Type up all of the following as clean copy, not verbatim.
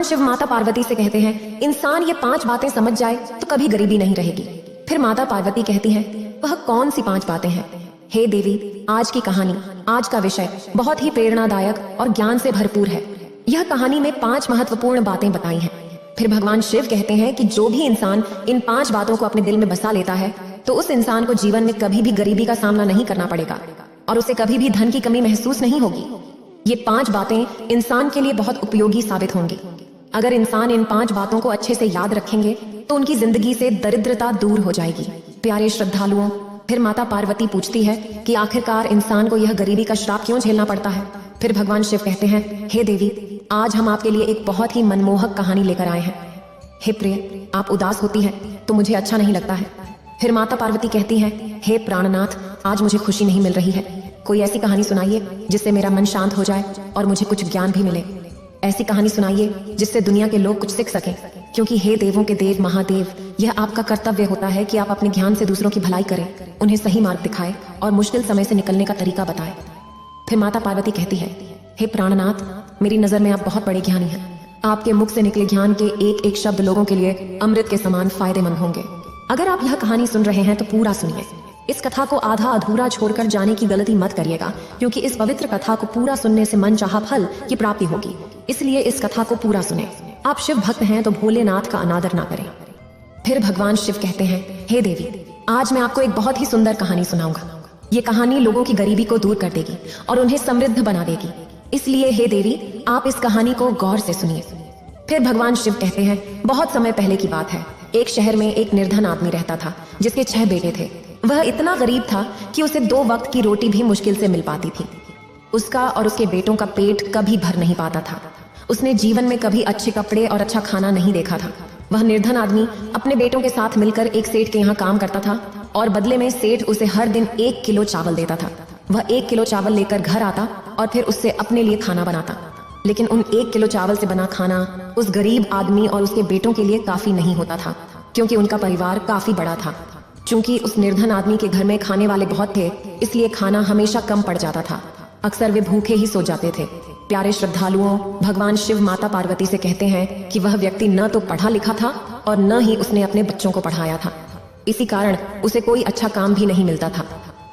शिव माता पार्वती से कहते हैं, इंसान ये 5 बातें समझ जाए तो कभी गरीबी नहीं रहेगी। फिर माता पार्वती कहती हैं, वह कौन सी 5 बातें हैं? हे देवी, आज की कहानी, आज का विषय बहुत ही प्रेरणादायक और ज्ञान से भरपूर है। यह कहानी में 5 महत्वपूर्ण बातें बताई हैं। फिर भगवान शिव कहते हैं कि जो भी इंसान इन 5 बातों को अपने दिल में बसा लेता है तो उस इंसान को जीवन में कभी भी गरीबी का सामना नहीं करना पड़ेगा और उसे कभी भी धन की कमी महसूस नहीं होगी। ये 5 बातें इंसान के लिए बहुत उपयोगी साबित होंगी। अगर इंसान इन 5 बातों को अच्छे से याद रखेंगे तो उनकी जिंदगी से दरिद्रता दूर हो जाएगी। प्यारे श्रद्धालुओं, फिर माता पार्वती पूछती है कि आखिरकार इंसान को यह गरीबी का श्राप क्यों झेलना पड़ता है? फिर भगवान शिव कहते हैं, हे देवी, आज हम आपके लिए एक बहुत ही मनमोहक कहानी लेकर आए हैं। हे प्रिय, आप उदास होती है तो मुझे अच्छा नहीं लगता है। फिर माता पार्वती कहती है, हे प्राणनाथ, आज मुझे खुशी नहीं मिल रही है। कोई ऐसी कहानी सुनाइए जिससे मेरा मन शांत हो जाए और मुझे कुछ ज्ञान भी मिले। ऐसी कहानी सुनाइए जिससे दुनिया के लोग कुछ सीख सकें, क्योंकि हे देवों के देव महादेव, यह आपका कर्तव्य होता है कि आप अपने ज्ञान से दूसरों की भलाई करें, उन्हें सही मार्ग दिखाएं और मुश्किल समय से निकलने का तरीका बताएं। फिर माता पार्वती कहती है, हे प्राणनाथ, मेरी नजर में आप बहुत बड़े ज्ञानी हैं। आपके मुख से निकले ज्ञान के एक एक शब्द लोगों के लिए अमृत के समान फायदेमंद होंगे। अगर आप यह कहानी सुन रहे हैं तो पूरा सुनिए। इस कथा को आधा अधूरा छोड़कर जाने की गलती मत करिएगा, क्योंकि इस पवित्र कथा को पूरा सुनने से मनचाहा फल की प्राप्ति होगी। इसलिए इस कथा को पूरा सुने। आप शिव भक्त हैं तो भोलेनाथ का अनादर ना करें। फिर भगवान शिव कहते हैं, हे देवी, आज मैं आपको एक बहुत ही सुंदर कहानी सुनाऊंगा। ये कहानी लोगों की गरीबी को दूर कर देगी और उन्हें समृद्ध बना देगी। इसलिए हे देवी, आप इस कहानी को गौर से सुनिए। फिर भगवान शिव कहते हैं, बहुत समय पहले की बात है। एक शहर में एक निर्धन आदमी रहता था जिसके 6 बेटे थे। वह इतना गरीब था कि उसे 2 वक्त की रोटी भी मुश्किल से मिल पाती थी। उसका और उसके बेटों का पेट कभी भर नहीं पाता था। उसने जीवन में कभी अच्छे कपड़े और अच्छा खाना नहीं देखा था। वह निर्धन आदमी अपने बेटों के साथ मिलकर एक सेठ के यहाँ काम करता था और बदले में सेठ उसे हर दिन 1 किलो चावल देता था। वह 1 किलो चावल लेकर घर आता और फिर उससे अपने लिए खाना बनाता। लेकिन उन 1 किलो चावल से बना खाना उस गरीब आदमी और उसके बेटों के लिए काफी नहीं होता था, क्योंकि उनका परिवार काफी बड़ा था। चूंकि उस निर्धन आदमी के घर में खाने वाले बहुत थे, इसलिए खाना हमेशा कम पड़ जाता था। अक्सर वे भूखे ही सो जाते थे। प्यारे श्रद्धालुओं, भगवान शिव माता पार्वती से कहते हैं कि वह व्यक्ति न तो पढ़ा लिखा था और न ही उसने अपने बच्चों को पढ़ाया था। इसी कारण उसे कोई अच्छा काम भी नहीं मिलता था।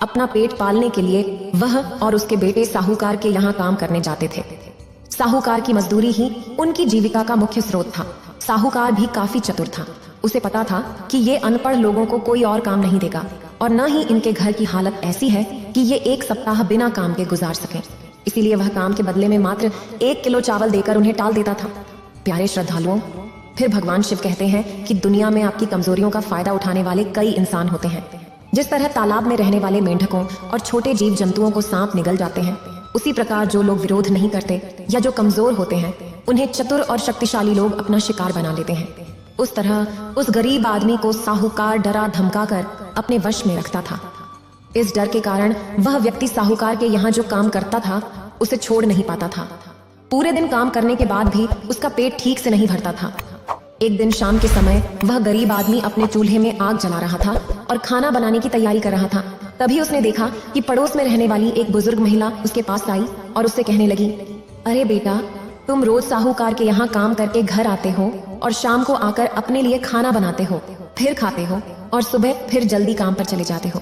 अपना पेट पालने के लिए वह और उसके बेटे साहूकार के यहाँ काम करने जाते थे। साहूकार की मजदूरी ही उनकी जीविका का मुख्य स्रोत था। साहूकार भी काफी चतुर था। उसे पता था कि ये अनपढ़ लोगों को कोई और काम नहीं देगा और न ही इनके घर की हालत ऐसी है कि ये 1 सप्ताह बिना काम के गुजार सकें। इसीलिए वह काम के बदले में मात्र 1 किलो चावल देकर उन्हें टाल देता था। प्यारे श्रद्धालुओं, फिर भगवान शिव कहते हैं कि दुनिया में आपकी कमजोरियों का फायदा उठाने वाले कई इंसान होते हैं। जिस तरह तालाब में रहने वाले मेंढकों और छोटे जीव जंतुओं को सांप निगल जाते हैं, उसी प्रकार जो लोग विरोध नहीं करते या जो कमजोर होते हैं, उन्हें चतुर और शक्तिशाली लोग अपना शिकार बना लेते हैं। उस तरह उस गरीब आदमी को साहूकार डरा धमका कर अपने वश में रखता था। इस डर के कारण वह व्यक्ति साहूकार के यहाँ जो काम करता था उसे छोड़ नहीं पाता था। पूरे दिन काम करने के बाद भी उसका पेट ठीक से नहीं भरता था। एक दिन शाम के समय वह गरीब आदमी अपने चूल्हे में आग जला रहा था और खाना बनाने की तैयारी कर रहा था। तभी उसने देखा कि पड़ोस में रहने वाली एक बुजुर्ग महिला उसके पास आई और उससे कहने लगी, अरे बेटा, तुम रोज साहूकार के यहाँ काम करके घर आते हो और शाम को आकर अपने लिए खाना बनाते हो, फिर खाते हो और सुबह फिर जल्दी काम पर चले जाते हो।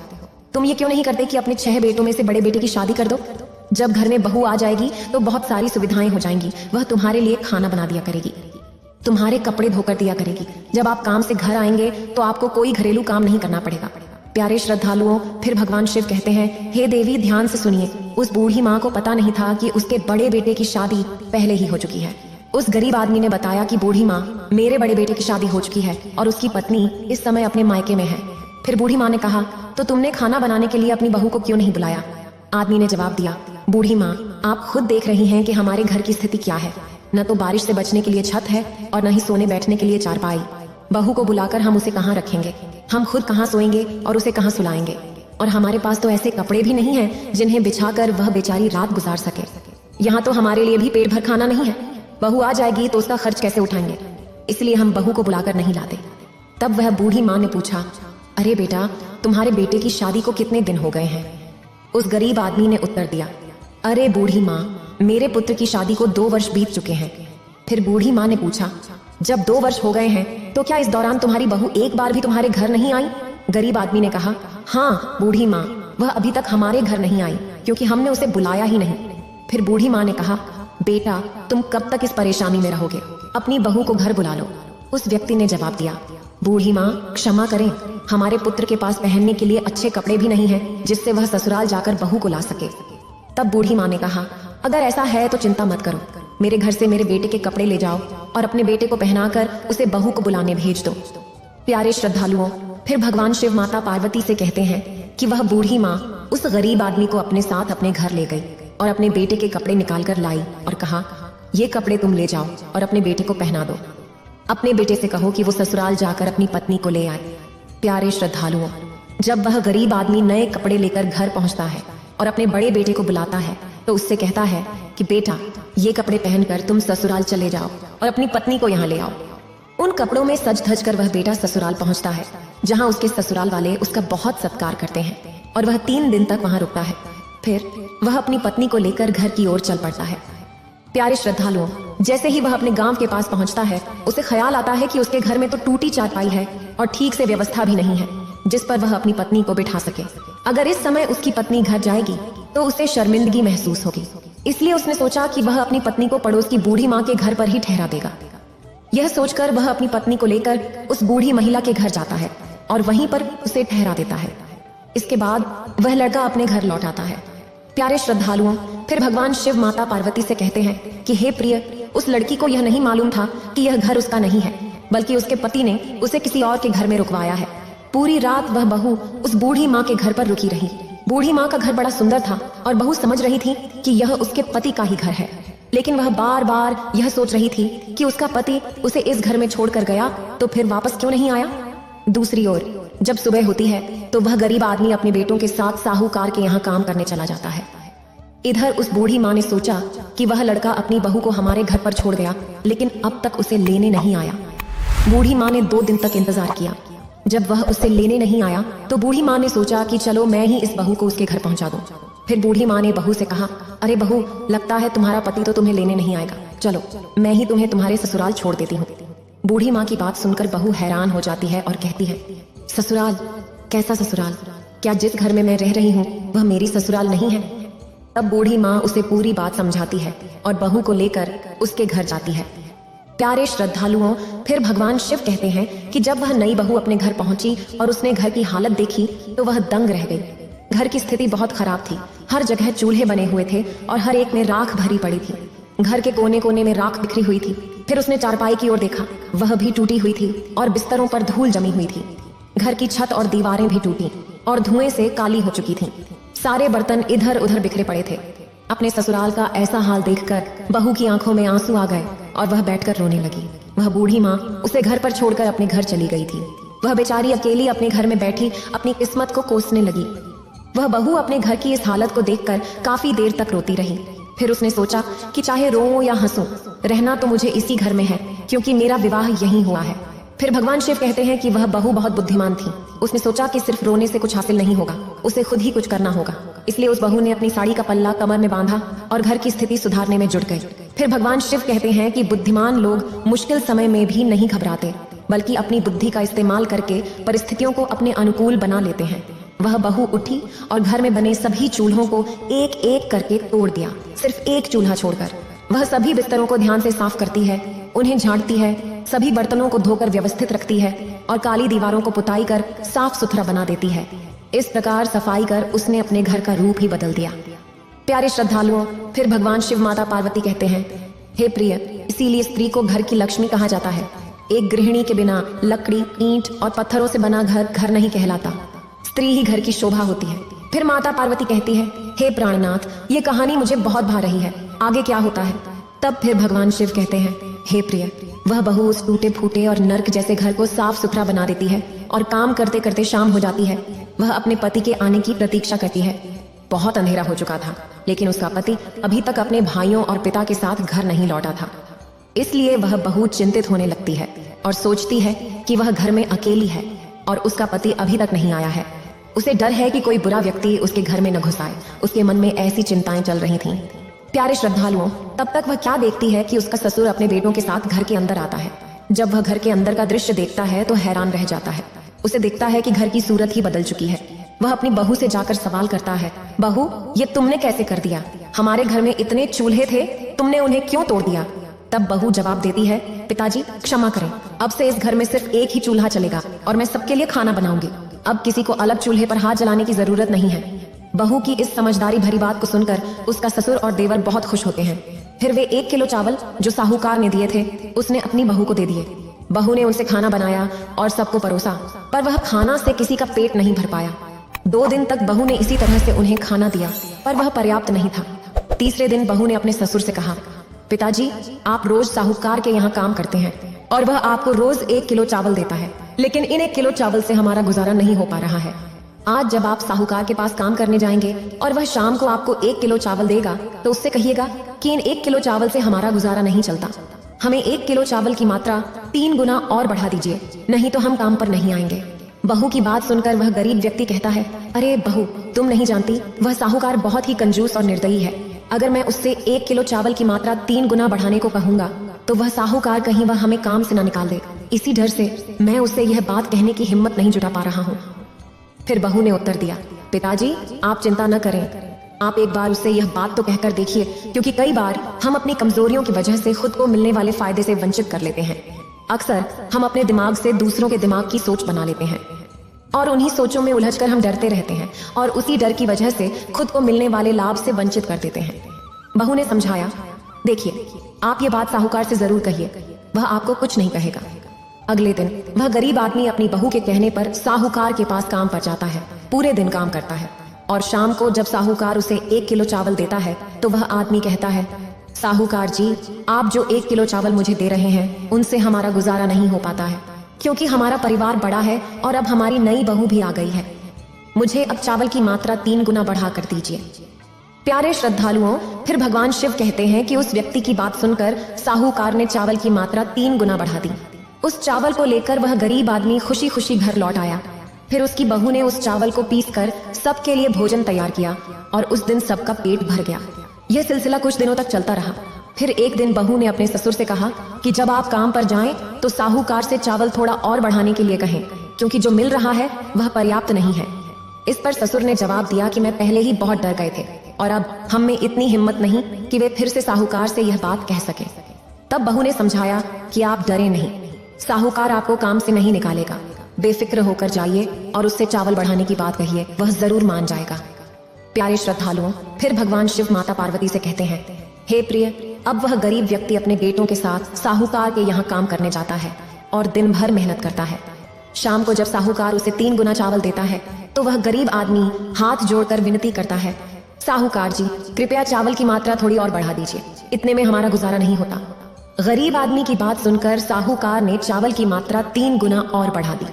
तुम ये क्यों नहीं करते कि अपने 6 बेटों में से बड़े बेटे की शादी कर दो? जब घर में बहू आ जाएगी तो बहुत सारी सुविधाएं हो जाएंगी। वह तुम्हारे लिए खाना बना दिया करेगी, तुम्हारे कपड़े धोकर दिया करेगी। जब आप काम से घर आएंगे तो आपको कोई घरेलू काम नहीं करना पड़ेगा। प्यारे श्रद्धालुओं, फिर भगवान शिव कहते हैं, हे देवी, ध्यान से सुनिए। उस बूढ़ी माँ को पता नहीं था कि उसके बड़े बेटे की शादी पहले ही हो चुकी है। उस गरीब आदमी ने बताया कि बूढ़ी माँ, मेरे बड़े बेटे की शादी हो चुकी है और उसकी पत्नी इस समय अपने मायके में है। फिर बूढ़ी माँ ने कहा, तो तुमने खाना बनाने के लिए अपनी बहू को क्यों नहीं बुलाया? आदमी ने जवाब दिया, बूढ़ी माँ, आप खुद देख रही हैं कि हमारे घर की स्थिति क्या है। न तो बारिश से बचने के लिए छत है और न ही सोने बैठने के लिए चारपाई। बहू को बुलाकर हम उसे कहाँ रखेंगे? हम खुद कहाँ सोएंगे और उसे कहाँ सुलाएंगे? और हमारे पास तो ऐसे कपड़े भी नहीं हैं जिन्हें बिछाकर वह बेचारी रात गुजार सके। यहाँ तो हमारे लिए भी पेट भर खाना नहीं है। बहू आ जाएगी तो उसका खर्च कैसे उठाएंगे? इसलिए हम बहू को बुलाकर नहीं लाते। तब वह बूढ़ी माँ ने पूछा, अरे बेटा, तुम्हारे बेटे की शादी को कितने दिन हो गए हैं? उस गरीब आदमी ने उत्तर दिया, अरे बूढ़ी माँ, मेरे पुत्र की शादी को 2 वर्ष बीत चुके हैं। फिर बूढ़ी माँ ने पूछा, जब 2 वर्ष हो गए हैं तो क्या इस दौरान तुम्हारी बहू एक बार भी तुम्हारे घर नहीं आई? गरीब आदमी ने कहा, हाँ बूढ़ी माँ, वह अभी तक हमारे घर नहीं आई क्योंकि हमने उसे बुलाया ही नहीं। फिर बूढ़ी माँ ने कहा, बेटा तुम कब तक इस परेशानी में रहोगे? अपनी बहू को घर बुला लो। उस व्यक्ति ने जवाब दिया, बूढ़ी माँ क्षमा करें, हमारे पुत्र के पास पहनने के लिए अच्छे कपड़े भी नहीं हैं जिससे वह ससुराल जाकर बहू को ला सके। तब बूढ़ी माँ ने कहा, अगर ऐसा है तो चिंता मत करो, मेरे घर से मेरे बेटे के कपड़े ले जाओ और अपने बेटे को पहनाकर उसे बहू को बुलाने भेज दो। प्यारे श्रद्धालुओं, फिर भगवान शिव माता पार्वती से कहते हैं कि वह बूढ़ी माँ उस गरीब आदमी को अपने साथ अपने घर ले गई और अपने बेटे के कपड़े निकाल कर लाई और कहा, ये कपड़े तुम ले जाओ और अपने बेटे को पहना दो। अपने बेटे से कहो कि वो ससुराल जाकर अपनी पत्नी को ले आए। प्यारे श्रद्धालुओं, जब वह गरीब आदमी नए कपड़े लेकर घर पहुंचता है और अपने बड़े बेटे को बुलाता है तो उससे कहता है कि बेटा ये कपड़े पहनकर तुम ससुराल चले जाओ और अपनी पत्नी को यहाँ ले आओ। उन कपड़ों में सज धज कर वह बेटा ससुराल पहुंचता है, जहाँ उसके ससुराल वाले उसका बहुत सत्कार करते हैं और वह 3 दिन तक वहाँ रुकता है। फिर वह अपनी पत्नी को लेकर घर की ओर चल पड़ता है। प्यारे श्रद्धालुओं, जैसे ही वह अपने गांव के पास पहुंचता है उसे ख्याल आता है कि उसके घर में तो टूटी चारपाई है और ठीक से व्यवस्था भी नहीं है जिस पर वह अपनी पत्नी को बिठा सके। अगर इस समय उसकी पत्नी घर जाएगी तो उसे शर्मिंदगी महसूस होगी, इसलिए उसने सोचा कि वह अपनी पत्नी को पड़ोस की बूढ़ी माँ के घर पर ही ठहरा देगा। यह सोचकर वह अपनी पत्नी को लेकर उस बूढ़ी महिला के घर जाता है और वहीं पर उसे ठहरा देता है। इसके बाद वह लड़का अपने घर लौट आता है। प्यारे श्रद्धालुओं, फिर भगवान शिव माता पार्वती से कहते हैं कि हे प्रिय, उस लड़की को यह नहीं मालूम था कि यह घर उसका नहीं है, बल्कि उसके पति ने उसे किसी और के घर में रुकवाया है। पूरी रात वह बहू उस बूढ़ी माँ के घर पर रुकी रही। बूढ़ी माँ का घर बड़ा सुंदर था और बहू समझ रही थी कि यह उसके पति का ही घर है, लेकिन वह बार बार यह सोच रही थी कि उसका पति उसे इस घर में छोड़कर गया तो फिर वापस क्यों नहीं आया। दूसरी ओर जब सुबह होती है तो वह गरीब आदमी अपने बेटों के साथ साहूकार के यहाँ काम करने चला जाता है। इधर उस बूढ़ी माँ ने सोचा कि वह लड़का अपनी बहू को हमारे घर पर छोड़ गया, लेकिन अब तक उसे लेने नहीं आया। बूढ़ी माँ ने 2 दिन तक इंतजार किया। जब वह उसे लेने नहीं आया तो बूढ़ी माँ ने सोचा कि चलो मैं ही इस बहू को उसके घर पहुंचा दूं। फिर बूढ़ी माँ ने बहू से कहा, अरे बहू, लगता है तुम्हारा पति तो तुम्हें लेने नहीं आएगा, चलो मैं ही तुम्हें तुम्हारे ससुराल छोड़ देती हूँ। बूढ़ी माँ की बात सुनकर बहू हैरान हो जाती है और कहती है, ससुराल? कैसा ससुराल? क्या जिस घर में मैं रह रही हूँ वह मेरी ससुराल नहीं है? तब बूढ़ी माँ उसे पूरी बात समझाती है और बहू को लेकर उसके घर जाती है। प्यारे श्रद्धालुओं, फिर भगवान शिव कहते हैं कि जब वह नई बहू अपने घर पहुंची और उसने घर की हालत देखी तो वह दंग रह गई। घर की स्थिति बहुत खराब थी। हर जगह चूल्हे बने हुए थे और हर एक में राख भरी पड़ी थी। घर के कोने कोने में राख बिखरी हुई थी। फिर उसने चारपाई की ओर देखा, वह भी टूटी हुई थी और बिस्तरों पर धूल जमी हुई थी। घर की छत और दीवारें भी टूटी और धुएं से काली हो चुकी थीं। सारे बर्तन इधर उधर बिखरे पड़े थे। अपने ससुराल का ऐसा हाल देखकर बहू की आंखों में आंसू आ गए और वह बैठकर रोने लगी। वह बूढ़ी माँ उसे घर पर छोड़कर अपने घर चली गई थी। वह बेचारी अकेली अपने घर में बैठी अपनी किस्मत को कोसने लगी। वह बहू अपने घर की इस हालत को देखकर काफी देर तक रोती रही। फिर उसने सोचा कि चाहे रोऊं या हंसूं, रहना तो मुझे इसी घर में है क्योंकि मेरा विवाह यहीं हुआ है। फिर भगवान शिव कहते हैं कि वह बहू बहुत बुद्धिमान थी। उसने सोचा कि सिर्फ रोने से कुछ हासिल नहीं होगा, उसे खुद ही कुछ करना होगा। इसलिए उस बहू ने अपनी साड़ी का पल्ला कमर में बांधा और घर की स्थिति सुधारने में जुट गई। फिर भगवान शिव कहते हैं कि बुद्धिमान लोग मुश्किल समय में भी नहीं घबराते, बल्कि अपनी बुद्धि का इस्तेमाल करके परिस्थितियों को अपने अनुकूल बना लेते हैं। वह बहू उठी और घर में बने सभी चूल्हों को एक एक करके तोड़ दिया, सिर्फ एक चूल्हा छोड़कर। वह सभी बिस्तरों को ध्यान से साफ करती है, उन्हें झाड़ती है, सभी बर्तनों को धोकर व्यवस्थित रखती है और काली दीवारों को पुताई कर साफ सुथरा बना देती है। इस प्रकार सफाई कर उसने अपने घर का रूप ही बदल दिया। प्यारे श्रद्धालुओं, फिर भगवान शिव माता पार्वती कहते हैं, हे प्रिय, इसीलिए स्त्री को घर की लक्ष्मी कहा जाता है। एक गृहिणी के बिना लकड़ी, ईंट और पत्थरों से बना घर घर नहीं कहलाता। स्त्री ही घर की शोभा होती है। फिर माता पार्वती कहती है, हे प्राणनाथ, ये कहानी मुझे बहुत भा रही है, आगे क्या होता है? तब फिर भगवान शिव कहते हैं, हे प्रिय, वह बहू उस टूटे फूटे और नर्क जैसे घर को साफ सुथरा बना देती है और काम करते करते शाम हो जाती है। वह अपने पति के आने की प्रतीक्षा करती है। बहुत अंधेरा हो चुका था, लेकिन उसका पति अभी तक अपने भाइयों और पिता के साथ घर नहीं लौटा था। इसलिए वह बहुत चिंतित होने लगती है और सोचती है कि वह घर में अकेली है और उसका पति अभी तक नहीं आया है। उसे डर है कि कोई बुरा व्यक्ति उसके घर में न घुस आए। उसके मन में ऐसी चिंताएं चल रही थीं। प्यारे श्रद्धालुओं, तब तक वह क्या देखती है कि उसका ससुर अपने बेटों के साथ घर के अंदर आता है। जब वह घर के अंदर का दृश्य देखता है तो हैरान रह जाता है। उसे दिखता है कि घर की सूरत ही बदल चुकी है। वह अपनी बहू से जाकर सवाल करता है, बहू, ये तुमने कैसे कर दिया? हमारे घर में इतने चूल्हे थे, तुमने उन्हें क्यों तोड़ दिया? तब बहू जवाब देती है, पिताजी क्षमा करें, अब से इस घर में सिर्फ एक ही चूल्हा चलेगा और मैं सबके लिए खाना बनाऊंगी। अब किसी को अलग चूल्हे पर हाथ जलाने की जरूरत नहीं है। बहू की इस समझदारी भरी बात को सुनकर उसका ससुर और देवर बहुत खुश होते हैं। फिर वे 1 किलो चावल जो साहूकार ने दिए थे उसने अपनी बहू को दे दिए। बहू ने उनसे खाना बनाया और सबको परोसा, पर वह खाना से किसी का पेट नहीं भर पाया। 2 दिन तक बहू ने इसी तरह से उन्हें खाना दिया, पर वह पर्याप्त नहीं था। तीसरे दिन बहू ने अपने ससुर से कहा, पिताजी, आप रोज साहूकार के यहाँ काम करते हैं और वह आपको रोज 1 किलो चावल देता है, लेकिन इन 1 किलो चावल से हमारा गुजारा नहीं हो पा रहा है। आज जब आप साहूकार के पास काम करने जाएंगे और वह शाम को आपको 1 किलो चावल देगा तो उससे कहिएगा कि इन 1 किलो चावल से हमारा गुजारा नहीं चलता, हमें 1 किलो चावल की मात्रा 3 गुना और बढ़ा दीजिए, नहीं तो हम काम पर नहीं आएंगे। बहू की बात सुनकर वह गरीब व्यक्ति कहता है, अरे बहू, तुम नहीं जानती, वह साहूकार बहुत ही कंजूस और निर्दयी है। अगर मैं उससे 1 किलो चावल की मात्रा 3 गुना बढ़ाने को कहूंगा तो वह साहूकार कहीं वह हमें काम से न निकाल दे। इसी डर से मैं उससे यह बात कहने की हिम्मत नहीं जुटा पा रहा हूँ। फिर बहू ने उत्तर दिया, पिताजी, आप चिंता न करें, आप एक बार उससे यह बात तो कहकर देखिए, क्योंकि कई बार हम अपनी कमजोरियों की वजह से खुद को मिलने वाले फायदे से वंचित कर लेते हैं। अक्सर हम अपने दिमाग से दूसरों के दिमाग की सोच बना लेते हैं और उन्हीं सोचों में उलझकर हम डरते रहते हैं और उसी डर की वजह से खुद को मिलने वाले लाभ से वंचित कर देते हैं। बहू ने समझाया, देखिए, आप ये बात साहूकार से जरूर कहिए, वह आपको कुछ नहीं कहेगा। अगले दिन वह गरीब आदमी अपनी बहू के कहने पर साहूकार के पास काम पर जाता है। पूरे दिन काम करता है और शाम को जब साहूकार उसे 1 किलो चावल देता है तो वह आदमी कहता है, साहूकार जी, आप जो 1 किलो चावल मुझे दे रहे हैं उनसे हमारा गुजारा नहीं हो पाता है, क्योंकि हमारा परिवार बड़ा है और अब हमारी नई बहू भी आ गई है। मुझे अब चावल की मात्रा 3 गुना बढ़ा कर दीजिए। प्यारे श्रद्धालुओं, फिर भगवान शिव कहते हैं कि उस व्यक्ति की बात सुनकर साहूकार ने चावल की मात्रा 3 गुना बढ़ा दी। उस चावल को लेकर वह गरीब आदमी खुशी खुशी घर लौट आया। फिर उसकी बहू ने उस चावल को पीसकर सबके लिए भोजन तैयार किया और उस दिन सबका पेट भर गया। यह सिलसिला कुछ दिनों तक चलता रहा। फिर एक दिन बहू ने अपने ससुर से कहा कि जब आप काम पर जाएं तो साहूकार से चावल थोड़ा और बढ़ाने के लिए कहें, क्योंकि जो मिल रहा है वह पर्याप्त नहीं है। इस पर ससुर ने जवाब दिया कि मैं पहले ही बहुत डर गए थे और अब हम में इतनी हिम्मत नहीं कि वे फिर से साहूकार से यह बात कह सके। तब बहू ने समझाया कि आप डरे नहीं, साहूकार आपको काम से नहीं निकालेगा, बेफिक्र होकर जाइए और उससे चावल बढ़ाने की बात कहिए, वह जरूर मान जाएगा। प्यारे श्रद्धालुओं, फिर भगवान शिव माता पार्वती से कहते हैं, हे प्रिय, अब वह गरीब व्यक्ति अपने बेटों के साथ साहूकार के यहाँ काम करने जाता है और दिन भर मेहनत करता है। शाम को जब साहूकार उसे 3 गुना चावल देता है तो वह गरीब आदमी हाथ जोड़कर विनती करता है, साहूकार जी, कृपया चावल की मात्रा थोड़ी और बढ़ा दीजिए, इतने में हमारा गुजारा नहीं होता। गरीब आदमी की बात सुनकर साहूकार ने चावल की मात्रा 3 गुना और बढ़ा दी।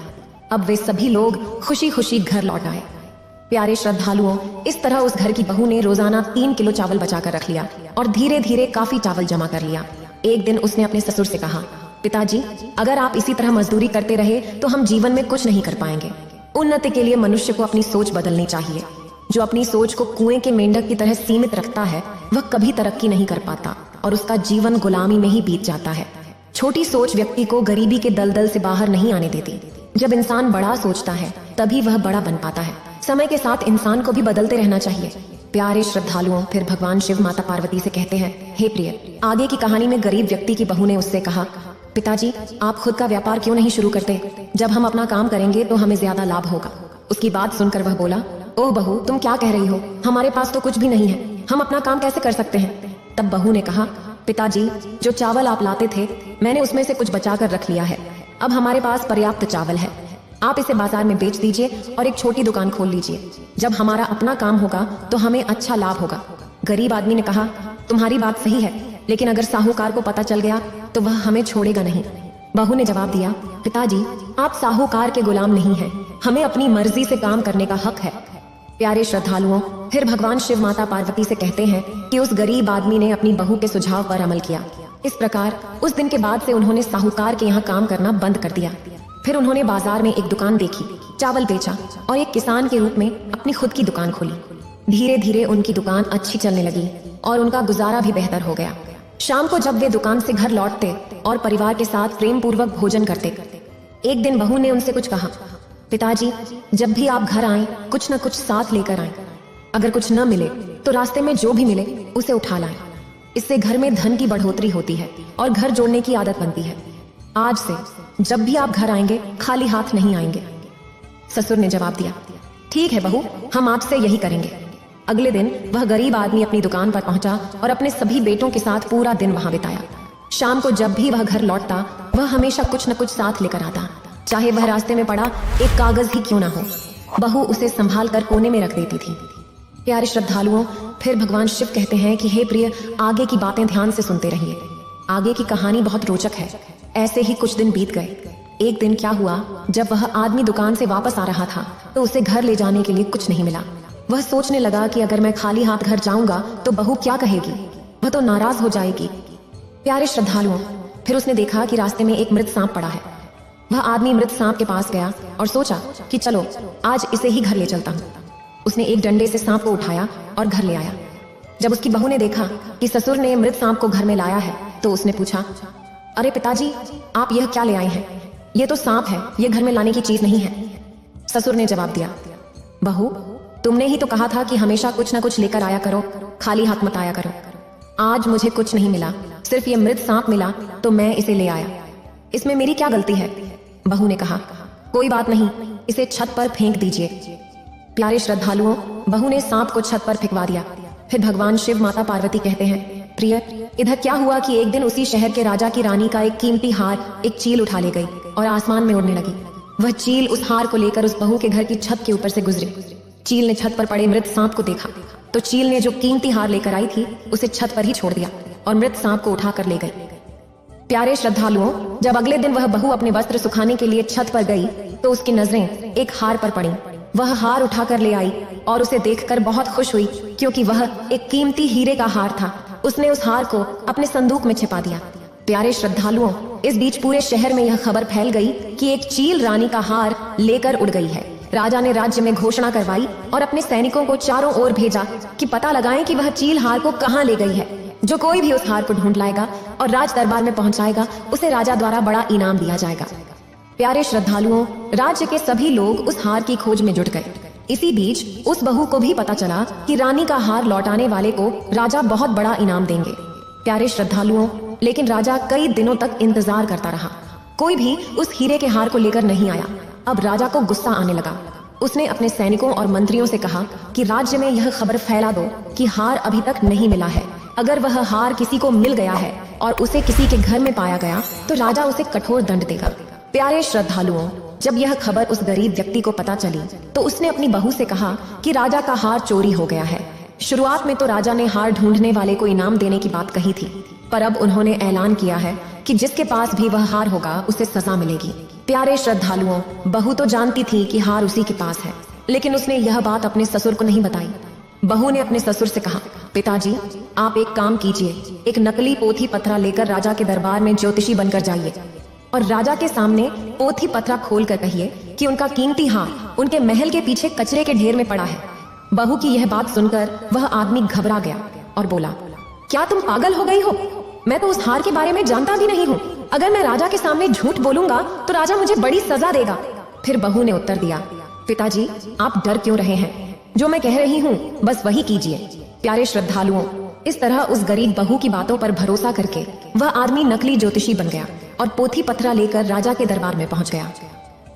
अब वे सभी लोग खुशी खुशी घर लौट आए। प्यारे श्रद्धालुओं, इस तरह उस घर की बहू ने रोजाना 3 किलो चावल बचाकर रख लिया और धीरे धीरे काफी चावल जमा कर लिया। एक दिन उसने अपने ससुर से कहा, पिताजी, अगर आप इसी तरह मजदूरी करते रहे तो हम जीवन में कुछ नहीं कर पाएंगे। उन्नति के लिए मनुष्य को अपनी सोच बदलनी चाहिए। जो अपनी सोच को कुएं के मेंढक की तरह सीमित रखता है वह कभी तरक्की नहीं कर पाता और उसका जीवन गुलामी में ही बीत जाता है। छोटी सोच व्यक्ति को गरीबी के दलदल से बाहर नहीं आने देती। जब इंसान बड़ा सोचता है तभी वह बड़ा बन पाता है। समय के साथ इंसान को भी बदलते रहना चाहिए। प्यारे श्रद्धालुओं, फिर भगवान शिव माता पार्वती से कहते हैं, हे प्रिय, आगे की कहानी में गरीब व्यक्ति की बहू ने उससे कहा, पिताजी, आप खुद का व्यापार क्यों नहीं शुरू करते? जब हम अपना काम करेंगे तो हमें ज्यादा लाभ होगा। उसकी बात सुनकर वह बोला, ओह बहू, तुम क्या कह रही हो? हमारे पास तो कुछ भी नहीं है, हम अपना काम कैसे कर सकते हैं? तब बहू ने कहा, पिताजी, जो चावल आप लाते थे मैंने उसमें से कुछ बचा कर रख लिया है। अब हमारे पास पर्याप्त चावल है, आप इसे बाजार में बेच दीजिए और एक छोटी दुकान खोल लीजिए। जब हमारा अपना काम होगा तो हमें अच्छा लाभ होगा। गरीब आदमी ने कहा, तुम्हारी बात सही है, लेकिन अगर साहूकार को पता चल गया तो वह हमें छोड़ेगा नहीं। बहू ने जवाब दिया, पिताजी, आप साहूकार के गुलाम नहीं हैं, हमें अपनी मर्जी से काम करने का हक है। प्यारे श्रद्धालुओं, फिर भगवान शिव माता पार्वती से कहते हैं कि उस गरीब आदमी ने अपनी बहू के सुझाव पर अमल किया। इस प्रकार उस दिन के बाद से उन्होंने साहूकार के यहाँ काम करना बंद कर दिया। फिर उन्होंने बाजार में एक दुकान देखी, चावल बेचा और एक किसान के रूप में अपनी खुद की दुकान खोली। धीरे धीरे उनकी दुकान अच्छी चलने लगी। और उनका गुजारा भी बेहतर हो गया। शाम को जब वे दुकान से घर लौटते और परिवार के साथ प्रेम पूर्वक भोजन करते, एक दिन बहू ने उनसे कुछ कहा, पिताजी जब भी आप घर आएं कुछ न कुछ साथ लेकर आएं। अगर कुछ न मिले तो रास्ते में जो भी मिले उसे उठा लाएं। इससे घर में धन की बढ़ोतरी होती है और घर जोड़ने की आदत बनती है। आज से जब भी आप घर आएंगे खाली हाथ नहीं आएंगे। ससुर ने जवाब दिया, ठीक है बहू, हम आज से यही करेंगे। अगले दिन वह गरीब आदमी अपनी दुकान पर पहुंचा और अपने सभी बेटों के साथ पूरा दिन वहां बिताया। शाम को जब भी वह घर लौटता वह हमेशा कुछ न कुछ साथ लेकर आता, चाहे वह रास्ते में पड़ा एक कागज ही क्यों ना हो। बहू उसे संभाल कर कोने में रख देती थी। प्यारे श्रद्धालुओं, फिर भगवान शिव कहते हैं कि हे प्रिय, आगे की बातें ध्यान से सुनते रहिए। आगे की कहानी बहुत रोचक है। ऐसे ही कुछ दिन बीत गए। एक दिन क्या हुआ, जब वह आदमी दुकान से वापस आ रहा था तो उसे घर ले जाने के लिए कुछ नहीं मिला। वह सोचने लगा कि अगर मैं खाली हाथ घर जाऊंगा तो बहू क्या कहेगी, वह तो नाराज हो जाएगी। प्यारे श्रद्धालुओं, फिर उसने देखा कि रास्ते में एक मृत सांप पड़ा है। वह आदमी मृत सांप के पास गया और सोचा कि चलो आज इसे ही घर ले चलता हूँ। उसने एक डंडे से सांप को उठाया और घर ले आया। जब उसकी बहू ने देखा कि ससुर ने मृत सांप को घर में लाया है तो उसने पूछा, अरे पिताजी आप यह क्या ले आए हैं? ये तो सांप है, ये घर में लाने की चीज नहीं है। ससुर ने जवाब दिया, बहू तुमने ही तो कहा था कि हमेशा कुछ न कुछ लेकर आया करो, खाली हाथ मत आया करो। आज मुझे कुछ नहीं मिला, सिर्फ ये मृत सांप मिला तो मैं इसे ले आया। इसमें मेरी क्या गलती है? बहू ने कहा, कोई बात नहीं, इसे छत पर फेंक दीजिए। प्यारे श्रद्धालुओं, बहू ने सांप को छत पर फेंकवा दिया। फिर भगवान शिव माता पार्वती कहते हैं, प्रिय इधर क्या हुआ कि एक दिन उसी शहर के राजा की रानी का एक कीमती हार एक चील उठा ले गई और आसमान में उड़ने लगी। वह चील उस हार को लेकर उस बहू के घर की छत के ऊपर से गुजरी। चील ने छत पर पड़े मृत सांप को देखा तो चील ने जो कीमती हार लेकर आई थी उसे छत पर ही छोड़ दिया और मृत सांप को उठा कर ले गई। प्यारे श्रद्धालुओं, जब अगले दिन वह बहू अपने वस्त्र सुखाने के लिए छत पर गई तो उसकी नजरें एक हार पर पड़ी। वह हार उठाकर ले आई और उसे देखकर बहुत खुश हुई क्योंकि वह एक कीमती हीरे का हार था। उसने उस हार को अपने संदूक में छिपा दिया। प्यारे श्रद्धालुओं, इस बीच पूरे शहर में यह खबर फैल गई कि एक चील रानी का हार लेकर उड़ गई है। राजा ने राज्य में घोषणा करवाई और अपने सैनिकों को चारों ओर भेजा कि पता लगाएं कि वह चील हार को कहां ले गई है। जो कोई भी उस हार को ढूंढ लाएगा और राज दरबार में पहुंचाएगा उसे राजा द्वारा बड़ा इनाम दिया जाएगा। प्यारे श्रद्धालुओं, राज्य के सभी लोग उस हार की खोज में जुट गए। इसी बीच उस बहू को भी पता चला कि रानी का हार लौटाने वाले को राजा बहुत बड़ा इनाम देंगे। प्यारे श्रद्धालुओं, लेकिन राजा कई दिनों तक इंतजार करता रहा। कोई भी उस हीरे के हार को लेकर नहीं आया। अब राजा को गुस्सा आने लगा। उसने अपने सैनिकों और मंत्रियों से कहा कि राज्य में यह खबर फैला दो कि हार अभी तक नहीं मिला है। अगर वह हार किसी को मिल गया है और उसे किसी के घर में पाया गया तो राजा उसे कठोर दंड देगा। प्यारे श्रद्धालुओं, जब यह खबर उस गरीब व्यक्ति को पता चली तो उसने अपनी बहू से कहा कि राजा का हार चोरी हो गया है। शुरुआत में तो राजा ने हार ढूंढने वाले को इनाम देने की बात कही थी, पर अब उन्होंने ऐलान किया है कि जिसके पास भी वह हार होगा उसे सजा मिलेगी। प्यारे श्रद्धालुओं, बहू तो जानती थी कि हार उसी के पास है, लेकिन उसने यह बात अपने ससुर को नहीं बताई। बहू ने अपने ससुर से कहा, पिताजी आप एक काम कीजिए, एक नकली पोथी पत्रा लेकर राजा के दरबार में ज्योतिषी बनकर जाइए और राजा के सामने पोथी पत्रा खोल कर कहिए कि उनका कीमती हार उनके महल के पीछे कचरे के ढेर में पड़ा है। बहू की यह बात सुनकर वह आदमी घबरा गया और बोला, क्या तुम पागल हो गई हो? मैं तो उस हार के बारे में जानता भी नहीं हूँ। अगर मैं राजा के सामने झूठ बोलूंगा तो राजा मुझे बड़ी सजा देगा। फिर बहू ने उत्तर दिया, पिताजी आप डर क्यों रहे हैं? जो मैं कह रही हूँ बस वही कीजिए। प्यारे श्रद्धालुओं, इस तरह उस गरीब बहू की बातों पर भरोसा करके वह आदमी नकली ज्योतिषी बन गया और पोथी पत्रा लेकर राजा के दरबार में पहुंच गया।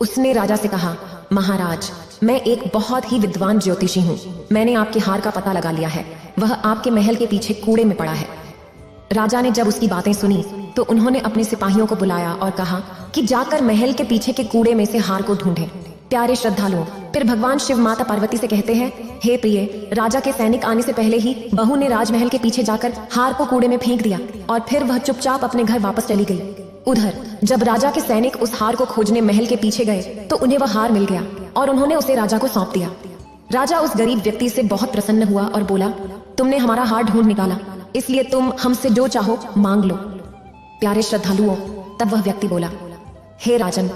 उसने राजा से कहा, महाराज मैं एक बहुत ही विद्वान ज्योतिषी हूँ। मैंने आपके हार का पता लगा लिया है। वह आपके महल के पीछे कूड़े में पड़ा है। राजा ने जब उसकी बातें सुनी तो उन्होंने अपने सिपाहियों को बुलाया और कहा कि जाकर महल के पीछे के कूड़े में से हार को ढूंढें। प्यारे श्रद्धालुओं, फिर भगवान शिव माता पार्वती से कहते हैं, हे प्रिय, राजा के सैनिक आने से पहले ही बहू ने राजमहल के पीछे जाकर हार को कूड़े में फेंक दिया और फिर वह चुपचाप अपने घर वापस चली गई। उधर जब राजा के सैनिक उस हार को खोजने महल के पीछे गए तो उन्हें वह हार मिल गया और उन्होंने उसे राजा को सौंप दिया। राजा उस गरीब व्यक्ति से बहुत प्रसन्न हुआ और बोला, तुमने हमारा हार ढूंढ निकाला, इसलिए तुम हमसे जो चाहो मांग लो। प्यारे श्रद्धालुओं, तब वह व्यक्ति बोला, हे राजन,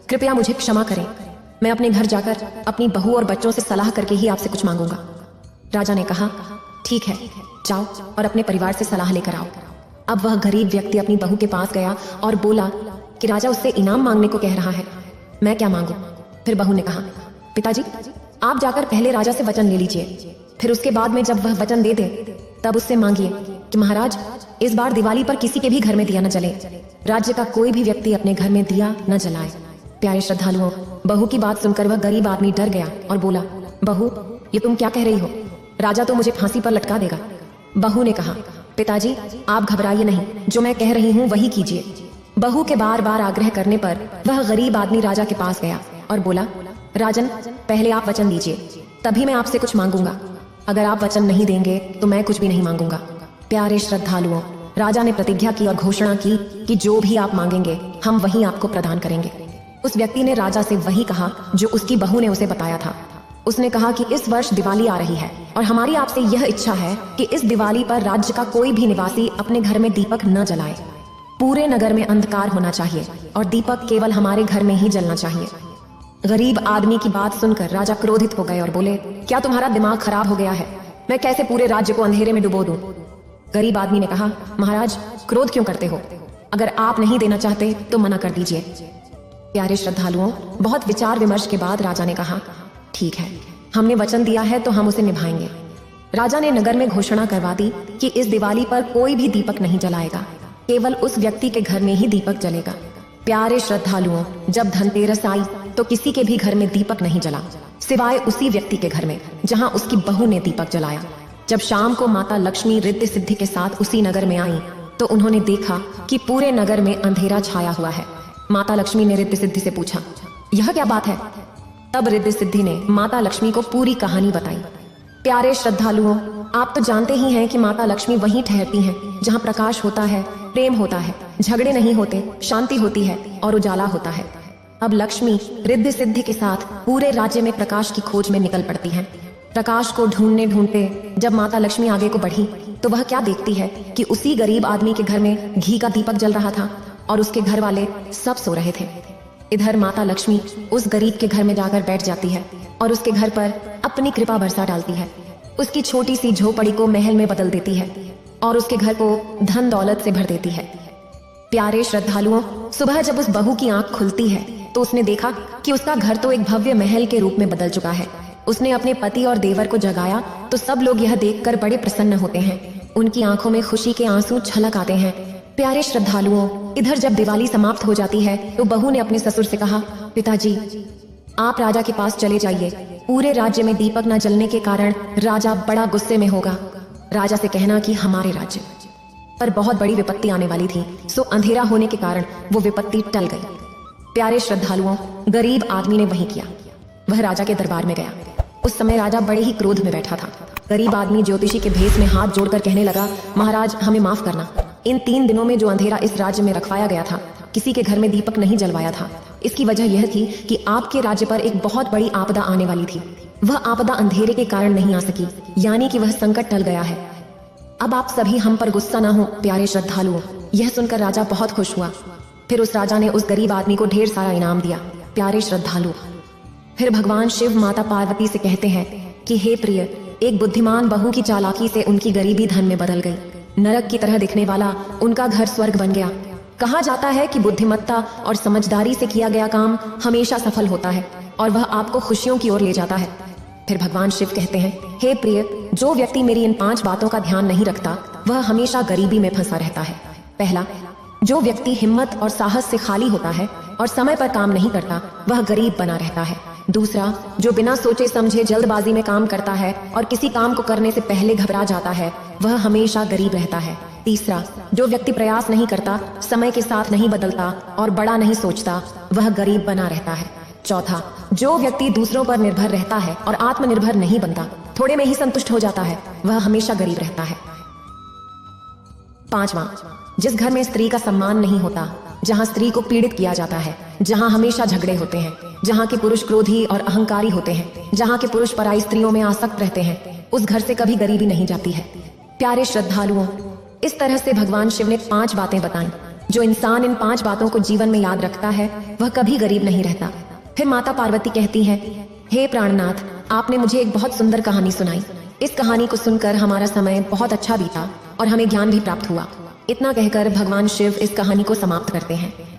कृपया मुझे क्षमा करें। मैं अपने घर जाकर अपनी बहू और बच्चों से सलाह करके ही आपसे कुछ मांगूंगा। राजा ने कहा, ठीक है, जाओ और अपने परिवार से सलाह लेकर आओ। अब वह गरीब व्यक्ति अपनी बहू के पास गया और बोला कि राजा उससे इनाम मांगने को कह रहा है, मैं क्या मांगू? फिर बहू ने कहा, पिताजी आप जाकर पहले राजा से वचन ले लीजिए, फिर उसके बाद में जब वह वचन दे दे तब उससे मांगिए कि महाराज इस बार दिवाली पर किसी के भी घर में दिया न जले, राज्य का कोई भी व्यक्ति अपने घर में दिया न जलाए। प्यारे श्रद्धालुओं, बहू की बात सुनकर वह गरीब आदमी डर गया और बोला, बहू ये तुम क्या कह रही हो? राजा तो मुझे फांसी पर लटका देगा। बहू ने कहा, पिताजी आप घबराइए नहीं, जो मैं कह रही हूँ वही कीजिए। बहू के बार बार आग्रह करने पर वह गरीब आदमी राजा के पास गया और बोला, राजन पहले आप वचन दीजिए, तभी मैं आपसे कुछ मांगूंगा। अगर आप वचन नहीं देंगे तो मैं कुछ भी नहीं मांगूंगा। प्यारे श्रद्धालुओं, राजा ने प्रतिज्ञा की और घोषणा की कि जो भी आप मांगेंगे हम वही आपको प्रदान करेंगे। उस व्यक्ति ने राजा से वही कहा जो उसकी बहू ने उसे बताया था। उसने कहा कि इस वर्ष दिवाली आ रही है और हमारी आपसे यह इच्छा है कि इस दिवाली पर राज्य का कोई भी निवासी अपने घर में दीपक न जलाए। पूरे नगर में अंधकार होना चाहिए और दीपक केवल हमारे घर में ही जलना चाहिए। गरीब आदमी की बात सुनकर राजा क्रोधित हो गए और बोले, क्या तुम्हारा दिमाग खराब हो गया है? मैं कैसे पूरे राज्य को अंधेरे में डुबो दूं? गरीब आदमी ने कहा, महाराज क्रोध क्यों करते हो? अगर आप नहीं देना चाहते तो मना कर दीजिए। प्यारे श्रद्धालुओं, बहुत विचार विमर्श के बाद राजा ने कहा, ठीक है, हमने वचन दिया है तो हम उसे निभाएंगे। राजा ने नगर में घोषणा करवा दी कि इस दिवाली पर कोई भी दीपक नहीं जलाएगा, केवल उस व्यक्ति के घर में ही दीपक जलेगा। प्यारे श्रद्धालुओं, जब धनतेरस आई तो किसी के भी घर में दीपक नहीं जला, सिवाय उसी व्यक्ति के घर में जहां उसकी बहू ने दीपक जलाया। जब शाम को माता लक्ष्मी रिद्धि सिद्धि के साथ उसी नगर में आई तो उन्होंने देखा कि पूरे नगर में अंधेरा छाया हुआ है। माता लक्ष्मी ने रिद्धि सिद्धि से पूछा, यह क्या बात है? तब रिद्धि सिद्धि ने माता लक्ष्मी को पूरी कहानी बताई। प्यारे श्रद्धालुओं, आप तो जानते ही हैं कि माता लक्ष्मी वहीं ठहरती हैं जहां प्रकाश होता है, प्रेम होता है, झगड़े नहीं होते, शांति होती है और उजाला होता है। अब लक्ष्मी रिद्धि सिद्धि के साथ पूरे राज्य में प्रकाश की खोज में निकल पड़ती हैं। प्रकाश को ढूंढने ढूंढते जब माता लक्ष्मी आगे को बढ़ी तो वह क्या देखती है कि उसी गरीब आदमी के घर में घी का दीपक जल रहा था और उसके घर वाले सब सो रहे थे। इधर माता लक्ष्मी उस गरीब के घर में जाकर बैठ जाती है और उसके घर पर अपनी कृपा बरसा डालती है। उसकी छोटी सी झोपड़ी को महल में बदल देती है और उसके घर को धन दौलत से भर देती है। प्यारे श्रद्धालुओं, सुबह जब उस बहू की आंख खुलती है तो उसने देखा कि उसका घर तो एक भव्य महल के रूप में बदल चुका है। उसने अपने पति और देवर को जगाया तो सब लोग यह देखकर बड़े प्रसन्न होते हैं। उनकी आंखों में खुशी के आंसू छलक आते हैं। प्यारे श्रद्धालुओं, इधर जब दिवाली समाप्त हो जाती है तो बहू ने अपने ससुर से कहा, पिताजी आप राजा के पास चले जाइए, पूरे राज्य में दीपक न जलने के कारण राजा बड़ा गुस्से में होगा। राजा से कहना कि हमारे राज्य पर बहुत बड़ी विपत्ति आने वाली थी, सो अंधेरा होने के कारण वो विपत्ति टल गई। प्यारे श्रद्धालुओं, गरीब आदमी ने वही किया। वह राजा के दरबार में गया। उस समय राजा बड़े ही क्रोध में बैठा था। गरीब आदमी ज्योतिषी के भेष में हाथ जोड़कर कहने लगा, महाराज हमें माफ करना, इन 3 दिनों में जो अंधेरा इस राज्य में रखवाया गया था, किसी के घर में दीपक नहीं जलवाया था। इसकी वजह यह थी कि आपके राज्य पर एक बहुत बड़ी आपदा आने वाली थी। वह आपदा अंधेरे के कारण नहीं आ सकी, यानी कि वह संकट टल गया है। अब आप सभी हम पर गुस्सा ना हो प्यारे श्रद्धालुओं। यह सुनकर राजा बहुत खुश हुआ। फिर उस राजा ने उस गरीब आदमी को ढेर सारा इनाम दिया। प्यारे श्रद्धालु, फिर भगवान शिव माता पार्वती से कहते हैं कि हे प्रिय, एक बुद्धिमान बहू की चालाकी से उनकी गरीबी धन में बदल गई। नरक की तरह दिखने वाला उनका घर स्वर्ग बन गया। कहा जाता है कि बुद्धिमत्ता और समझदारी से किया गया काम हमेशा सफल होता है और वह आपको खुशियों की ओर ले जाता है। फिर भगवान शिव कहते हैं, हे प्रिय, जो व्यक्ति मेरी इन 5 बातों का ध्यान नहीं रखता वह हमेशा गरीबी में फंसा रहता है। पहला, जो व्यक्ति हिम्मत और साहस से खाली होता है और समय पर काम नहीं करता वह गरीब बना रहता है। दूसरा, जो बिना सोचे समझे जल्दबाजी में काम करता है और किसी काम को करने से पहले घबरा जाता है वह हमेशा गरीब रहता है। तीसरा, जो व्यक्ति प्रयास नहीं करता, समय के साथ नहीं बदलता और बड़ा नहीं सोचता वह गरीब बना रहता है। चौथा, जो व्यक्ति दूसरों पर निर्भर रहता है और आत्मनिर्भर नहीं बनता, थोड़े में ही संतुष्ट हो जाता है, वह हमेशा गरीब रहता है। 5वां, जिस घर में स्त्री का सम्मान नहीं होता, जहां स्त्री को पीड़ित किया जाता है, जहां हमेशा झगड़े होते हैं, जहां के पुरुष क्रोधी और अहंकारी होते हैं, जहां के पुरुष पराई स्त्रियों में आसक्त रहते हैं, उस घर से कभी गरीबी नहीं जाती है। प्यारे श्रद्धालुओं, इस तरह से भगवान शिव ने 5 बातें बताई। जो इंसान इन 5 बातों को जीवन में याद रखता है वह कभी गरीब नहीं रहता। फिर माता पार्वती कहती हैं, हे प्राणनाथ, आपने मुझे एक बहुत सुंदर कहानी सुनाई। इस कहानी को सुनकर हमारा समय बहुत अच्छा बीता और हमें ज्ञान भी प्राप्त हुआ। इतना कहकर भगवान शिव इस कहानी को समाप्त करते हैं।